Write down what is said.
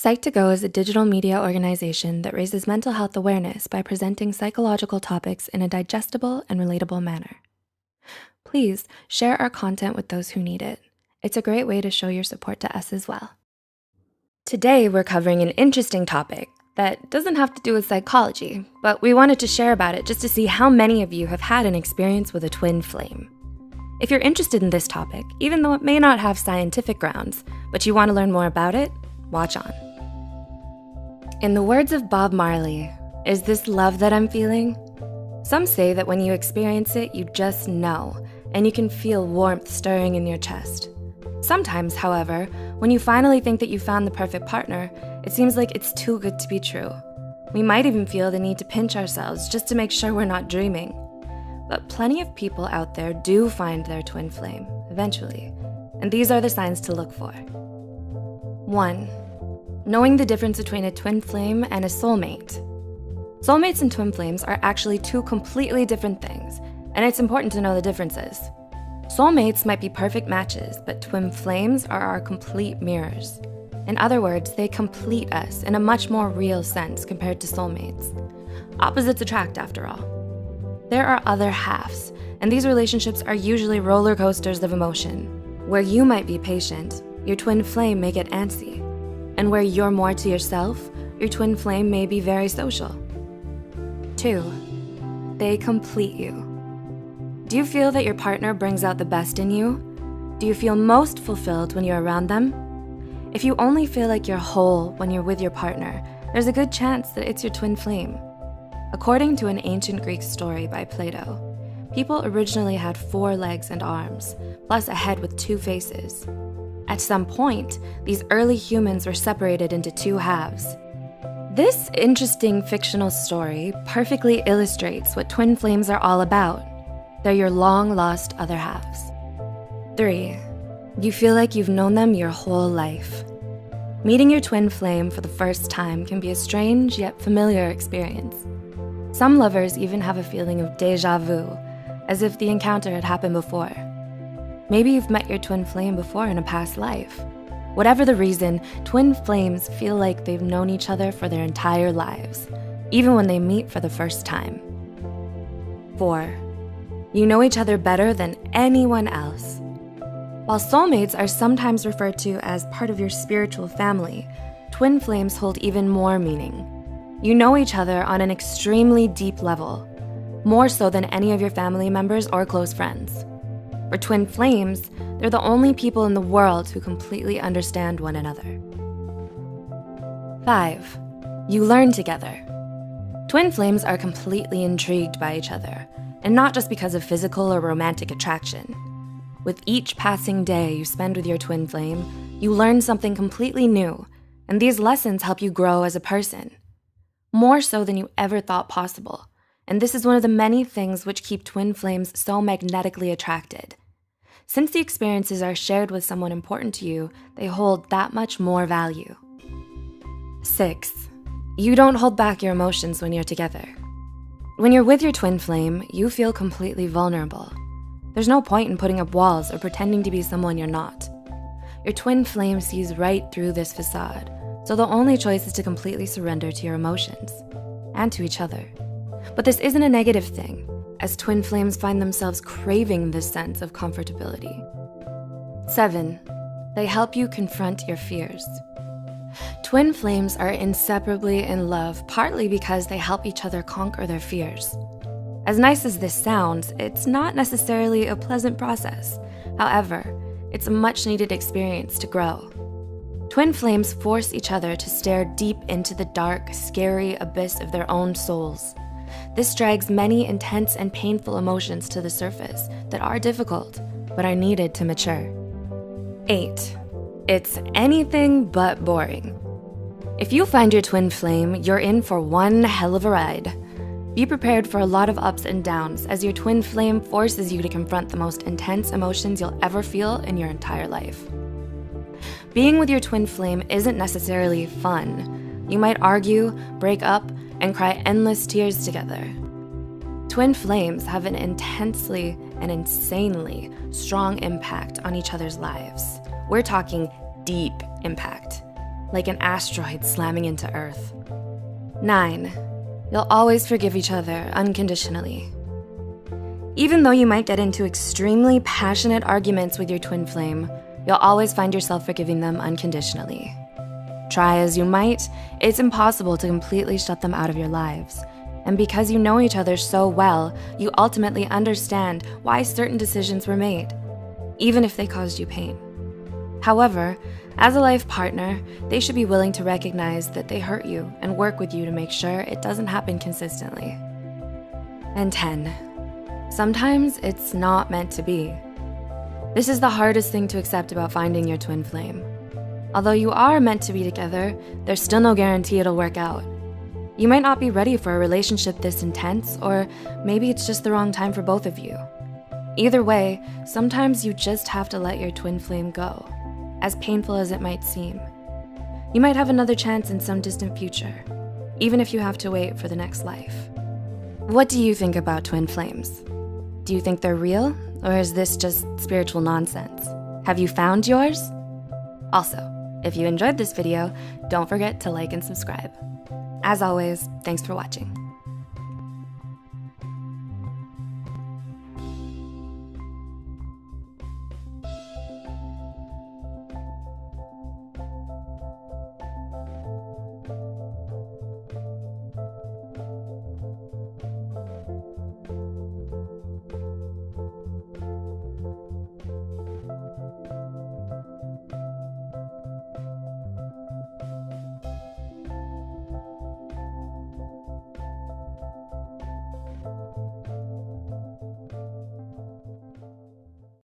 Psych2Go is a digital media organization that raises mental health awareness by presenting psychological topics in a digestible and relatable manner. Please share our content with those who need it. It's a great way to show your support to us as well. Today, we're covering an interesting topic that doesn't have to do with psychology, but we wanted to share about it just to see how many of you have had an experience with a twin flame. If you're interested in this topic, even though it may not have scientific grounds, but you want to learn more about it, watch on. In the words of Bob Marley, "Is this love that I'm feeling?" Some say that when you experience it, you just know, and you can feel warmth stirring in your chest. Sometimes, however, when you finally think that you found the perfect partner, it seems like it's too good to be true. We might even feel the need to pinch ourselves just to make sure we're not dreaming. But plenty of people out there do find their twin flame, eventually, and these are the signs to look for. 1. Knowing the difference between a twin flame and a soulmate. Soulmates and twin flames are actually two completely different things, and it's important to know the differences. Soulmates might be perfect matches, but twin flames are our complete mirrors. In other words, they complete us in a much more real sense compared to soulmates. Opposites attract, after all. There are other halves, and these relationships are usually roller coasters of emotion. Where you might be patient, your twin flame may get antsy. And where you're more to yourself, your twin flame may be very social. 2. They complete you. Do you feel that your partner brings out the best in you? Do you feel most fulfilled when you're around them? If you only feel like you're whole when you're with your partner, there's a good chance that it's your twin flame. According to an ancient Greek story by Plato, people originally had 4 legs and arms, plus a head with 2 faces. At some point, these early humans were separated into 2 halves. This interesting fictional story perfectly illustrates what twin flames are all about. They're your long-lost other halves. 3. You feel like you've known them your whole life. Meeting your twin flame for the first time can be a strange yet familiar experience. Some lovers even have a feeling of déjà vu, as if the encounter had happened before. Maybe you've met your twin flame before in a past life. Whatever the reason, twin flames feel like they've known each other for their entire lives, even when they meet for the first time. 4. You know each other better than anyone else. While soulmates are sometimes referred to as part of your spiritual family, twin flames hold even more meaning. You know each other on an extremely deep level, more so than any of your family members or close friends. For twin flames, they're the only people in the world who completely understand one another. 5. You learn together. Twin flames are completely intrigued by each other, and not just because of physical or romantic attraction. With each passing day you spend with your twin flame, you learn something completely new, and these lessons help you grow as a person. More so than you ever thought possible. And this is one of the many things which keep twin flames so magnetically attracted. Since the experiences are shared with someone important to you, they hold that much more value. 6. You don't hold back your emotions when you're together. When you're with your twin flame, you feel completely vulnerable. There's no point in putting up walls or pretending to be someone you're not. Your twin flame sees right through this facade, so the only choice is to completely surrender to your emotions and to each other. But this isn't a negative thing, as twin flames find themselves craving this sense of comfortability. 7. They help you confront your fears. Twin flames are inseparably in love, partly because they help each other conquer their fears. As nice as this sounds, it's not necessarily a pleasant process. However, it's a much-needed experience to grow. Twin flames force each other to stare deep into the dark, scary abyss of their own souls. This drags many intense and painful emotions to the surface that are difficult, but are needed to mature. 8. It's anything but boring. If you find your twin flame, you're in for one hell of a ride. Be prepared for a lot of ups and downs, as your twin flame forces you to confront the most intense emotions you'll ever feel in your entire life. Being with your twin flame isn't necessarily fun. You might argue, break up, and cry endless tears together. Twin flames have an intensely and insanely strong impact on each other's lives. We're talking deep impact. like an asteroid slamming into Earth. 9. You'll always forgive each other unconditionally. Even though you might get into extremely passionate arguments with your twin flame, you'll always find yourself forgiving them unconditionally. Try as you might, it's impossible to completely shut them out of your lives. And because you know each other so well, you ultimately understand why certain decisions were made, even if they caused you pain. However, as a life partner, they should be willing to recognize that they hurt you and work with you to make sure it doesn't happen consistently. And 10. Sometimes it's not meant to be. This is the hardest thing to accept about finding your twin flame. Although you are meant to be together, there's still no guarantee it'll work out. You might not be ready for a relationship this intense, or maybe it's just the wrong time for both of you. Either way, sometimes you just have to let your twin flame go, as painful as it might seem. You might have another chance in some distant future, even if you have to wait for the next life. What do you think about twin flames? Do you think they're real, or is this just spiritual nonsense? Have you found yours? Also, if you enjoyed this video, don't forget to like and subscribe. As always, thanks for watching.